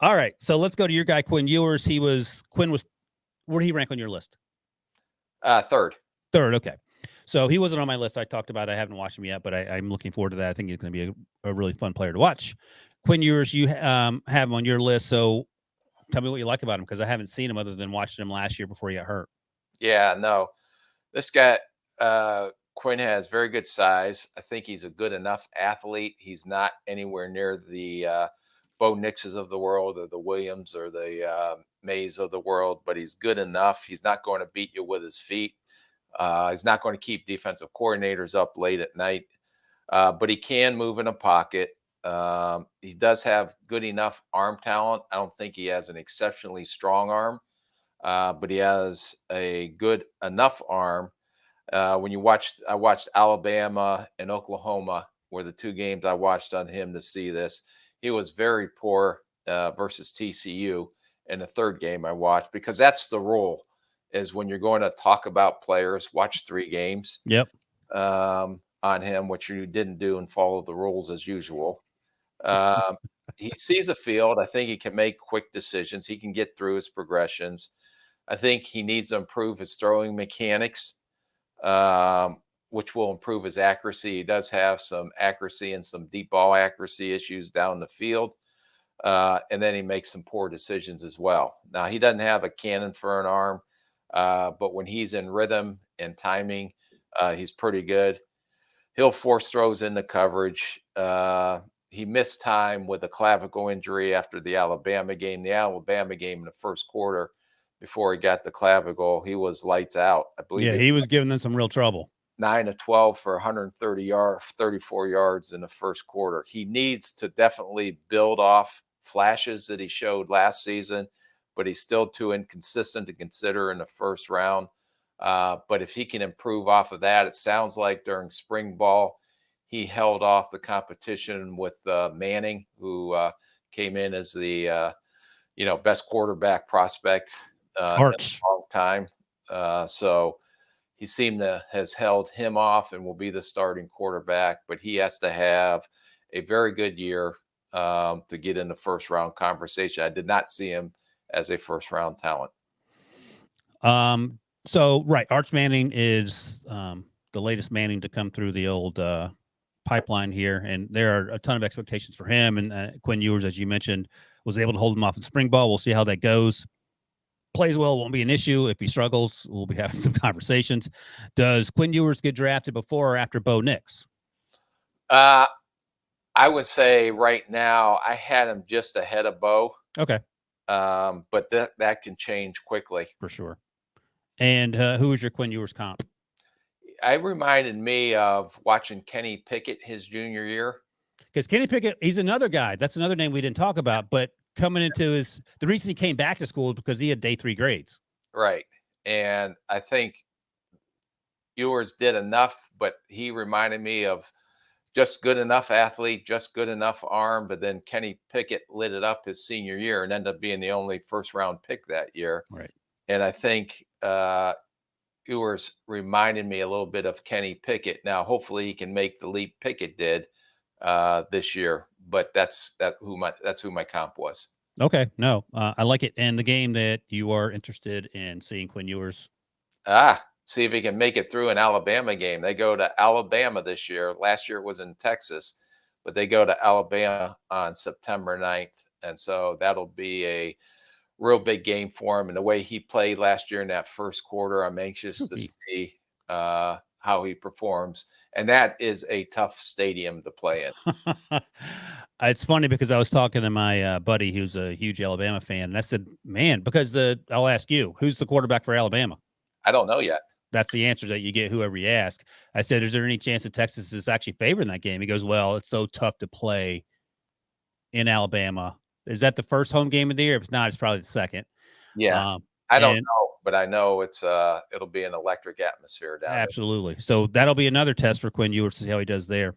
All right, so let's go to your guy, Quinn Ewers. Quinn was, where did he rank on your list? Third. Third, okay. So he wasn't on my list. I talked about it. I haven't watched him yet, but I'm looking forward to that. I think he's going to be a really fun player to watch. Quinn Ewers, you have him on your list. So tell me what you like about him, because I haven't seen him other than watching him last year before he got hurt. Yeah, no. This guy, Quinn, has very good size. I think he's a good enough athlete. He's not anywhere near the Bo Nixes of the world or the Williams or the Mays of the world, but he's good enough. He's not going to beat you with his feet. He's not going to keep defensive coordinators up late at night, but he can move in a pocket. He does have good enough arm talent. I don't think he has an exceptionally strong arm, but he has a good enough arm. I watched Alabama and Oklahoma were the two games I watched on him to see this. He was very poor versus TCU in the third game I watched, because that's the rule, is when you're going to talk about players, watch 3 games Yep. on him, which you didn't do and follow the rules as usual. He sees a field. I think he can make quick decisions. He can get through his progressions. I think he needs to improve his throwing mechanics, which will improve his accuracy. He does have some accuracy and some deep ball accuracy issues down the field. And then he makes some poor decisions as well. Now, he doesn't have a cannon for an arm, but when he's in rhythm and timing, he's pretty good. He'll force throws into coverage. He missed time with a clavicle injury after the Alabama game. The Alabama game in the first quarter, before he got the clavicle, he was lights out. I believe. Yeah, he was giving them some real trouble. 9 of 12 for 130 yards, 34 yards in the first quarter. He needs to definitely build off flashes that he showed last season, but he's still too inconsistent to consider in the first round. But if he can improve off of that, it sounds like during spring ball, he held off the competition with Manning, who came in as the best quarterback prospect in a long time. So he seemed to has held him off and will be the starting quarterback, but he has to have a very good year to get in the first round conversation. I did not see him as a first round talent. So right, Arch Manning is the latest Manning to come through the old pipeline here, and there are a ton of expectations for him. And Quinn Ewers, as you mentioned, was able to hold him off in spring ball. We'll see how that goes. Plays well, won't be an issue. If he struggles, we'll be having some conversations. Does Quinn Ewers get drafted before or after Bo Nix? I would say right now I had him just ahead of Bo. Okay. But that can change quickly. For sure. And who was your Quinn Ewers comp? I reminded me of watching Kenny Pickett his junior year. Because Kenny Pickett, he's another guy. That's another name we didn't talk about. But coming into the reason he came back to school is because he had day 3 grades. Right. And I think Ewers did enough, but he reminded me of just good enough athlete, just good enough arm. But then Kenny Pickett lit it up his senior year and ended up being the only first round pick that year. Right. And I think Ewers reminded me a little bit of Kenny Pickett. Now, hopefully he can make the leap Pickett did this year, but that's who my comp was. Okay. No, I like it. And the game that you are interested in seeing Quinn Ewers. See if he can make it through an Alabama game. They go to Alabama this year. Last year it was in Texas, but they go to Alabama on September 9th. And so that'll be a real big game for him. And the way he played last year in that first quarter, I'm anxious to see how he performs. And that is a tough stadium to play in. It's funny because I was talking to my buddy who's a huge Alabama fan, and I said, man, because I'll ask you, who's the quarterback for Alabama? I don't know yet. That's the answer that you get whoever you ask. I said, is there any chance that Texas is actually favoring that game? He goes, well, it's so tough to play in Alabama. Is that the first home game of the year? If it's not, it's probably the second. Yeah. I don't know, but I know it'll be an electric atmosphere down there. Absolutely. So that'll be another test for Quinn Ewers to see how he does there.